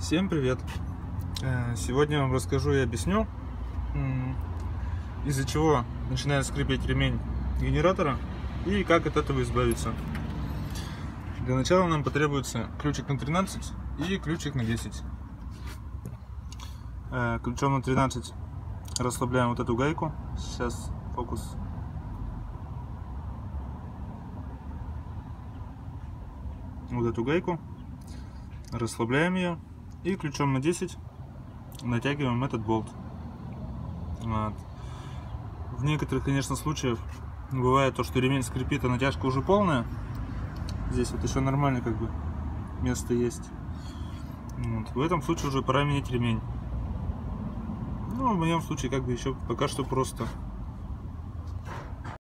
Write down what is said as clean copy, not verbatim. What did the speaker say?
Всем привет! Сегодня я вам расскажу и объясню, из-за чего начинает скрипеть ремень генератора и как от этого избавиться. Для начала нам потребуется ключик на 13 и ключик на 10. Ключом на 13 расслабляем вот эту гайку. Сейчас фокус. Вот эту гайку. Расслабляем ее. И ключом на 10 натягиваем этот болт. Вот. В некоторых, конечно, случаях бывает то, что ремень скрипит, а натяжка уже полная. Здесь вот еще нормально как бы место есть. Вот. В этом случае уже пора менять ремень. Ну, в моем случае как бы еще пока что просто.